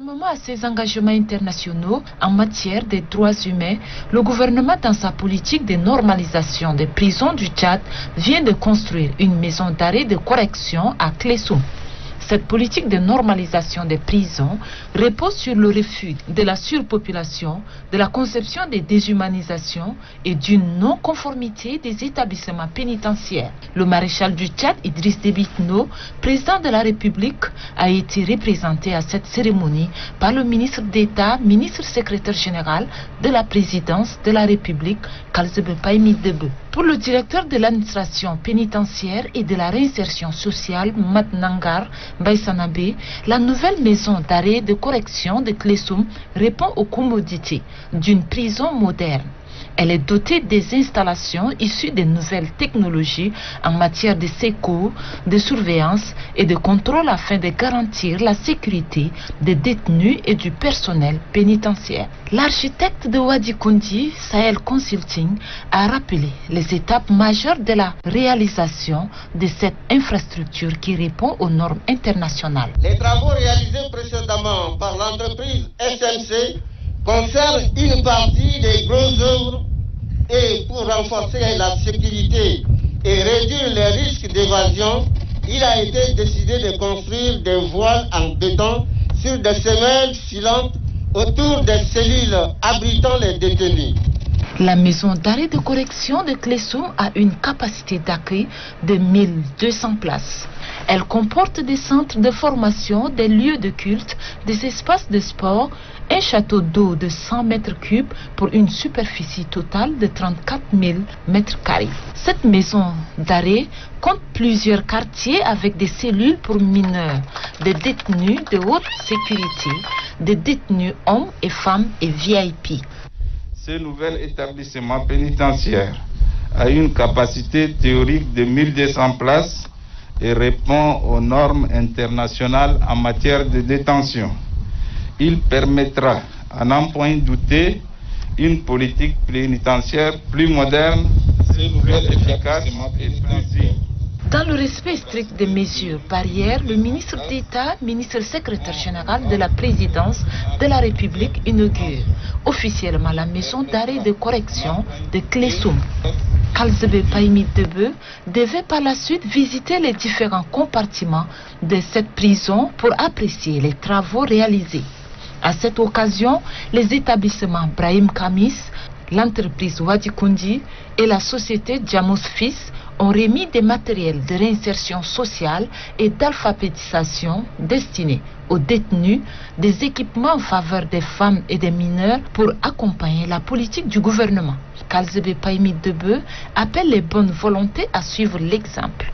Conformément à ses engagements internationaux en matière des droits humains, le gouvernement, dans sa politique de normalisation des prisons du Tchad, vient de construire une maison d'arrêt de correction à Klessoum. Cette politique de normalisation des prisons repose sur le refus de la surpopulation, de la conception de déshumanisation et d'une non-conformité des établissements pénitentiaires. Le maréchal du Tchad, Idriss Déby Itno, président de la République, a été représenté à cette cérémonie par le ministre d'État, ministre secrétaire général de la présidence de la République, Kalzebe Paimi Debe. Pour le directeur de l'administration pénitentiaire et de la réinsertion sociale, Matnangar Baïsanabe, la nouvelle maison d'arrêt de correction de Klessoum répond aux commodités d'une prison moderne. Elle est dotée des installations issues des nouvelles technologies en matière de secours, de surveillance et de contrôle afin de garantir la sécurité des détenus et du personnel pénitentiaire. L'architecte de Wadi Kundi, Sahel Consulting, a rappelé les étapes majeures de la réalisation de cette infrastructure qui répond aux normes internationales. Les travaux réalisés précédemment par l'entreprise SMC concerne une partie des grosses œuvres et pour renforcer la sécurité et réduire les risques d'évasion, il a été décidé de construire des voiles en béton sur des semelles filantes autour des cellules abritant les détenus. La maison d'arrêt de correction de Klessoum a une capacité d'accueil de 1200 places. Elle comporte des centres de formation, des lieux de culte, des espaces de sport, un château d'eau de 100 mètres cubes pour une superficie totale de 34 000 mètres carrés. Cette maison d'arrêt compte plusieurs quartiers avec des cellules pour mineurs, des détenus de haute sécurité, des détenus hommes et femmes et VIP. Ce nouvel établissement pénitentiaire a une capacité théorique de 1200 places et répond aux normes internationales en matière de détention. Il permettra, à n'en point douter, une politique pénitentiaire plus moderne, efficace et prévisible. Dans le respect strict des mesures barrières, le ministre d'État, ministre secrétaire général de la présidence de la République inaugure officiellement la maison d'arrêt de correction de Klessoum. Kalzebe Paimi Debe devait par la suite visiter les différents compartiments de cette prison pour apprécier les travaux réalisés. À cette occasion, les établissements Brahim Kamis, l'entreprise Wadi Kundi et la société Djamos Fils ont remis des matériels de réinsertion sociale et d'alphabétisation destinés aux détenus, des équipements en faveur des femmes et des mineurs pour accompagner la politique du gouvernement. Kalzebe Paimi Debe appelle les bonnes volontés à suivre l'exemple.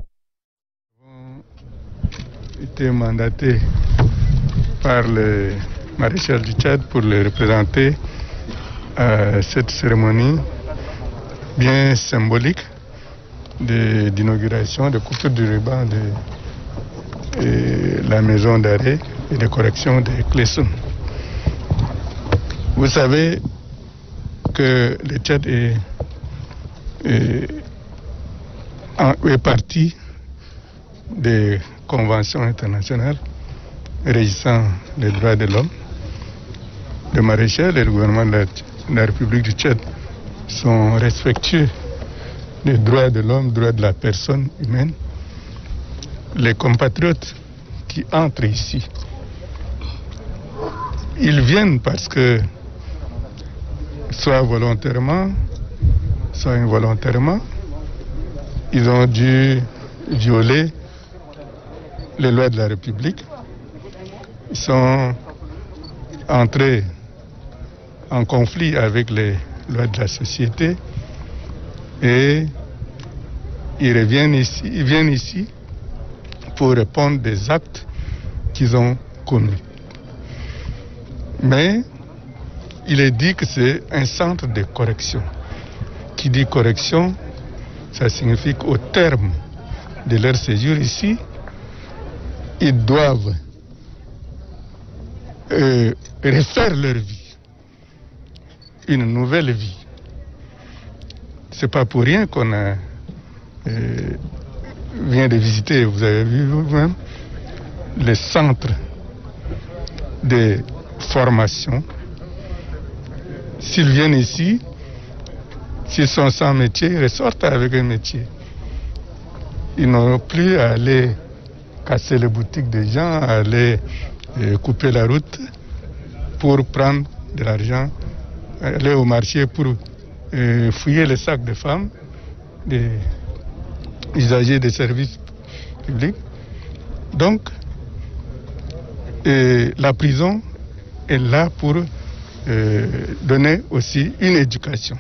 Été mandaté par le maréchal du Tchad pour le représenter à cette cérémonie bien symbolique d'inauguration, de coupure du ruban de la maison d'arrêt et de correction de Klessoum. Vous savez que le Tchad est partie des conventions internationales régissant les droits de l'homme. Le maréchal et le gouvernement de la République du Tchad sont respectueux des droits de l'homme, des droits de la personne humaine. Les compatriotes qui entrent ici, ils viennent parce que, soit volontairement, soit involontairement, ils ont dû violer les lois de la République. Ils sont entrés en conflit avec les lois de la société et ils viennent ici pour répondre des actes qu'ils ont commis. Mais il est dit que c'est un centre de correction. Qui dit correction, ça signifie qu'au terme de leur séjour ici, ils doivent refaire leur vie, une nouvelle vie. C'est pas pour rien qu'on vient de visiter, vous avez vu vous-même, le centre de formation. S'ils viennent ici, s'ils sont sans métier, ils ressortent avec un métier. Ils n'ont plus à aller casser les boutiques des gens, à aller couper la route pour prendre de l'argent, aller au marché pour fouiller les sacs de femmes, des usagers des services publics. Donc, la prison est là pour donner aussi une éducation.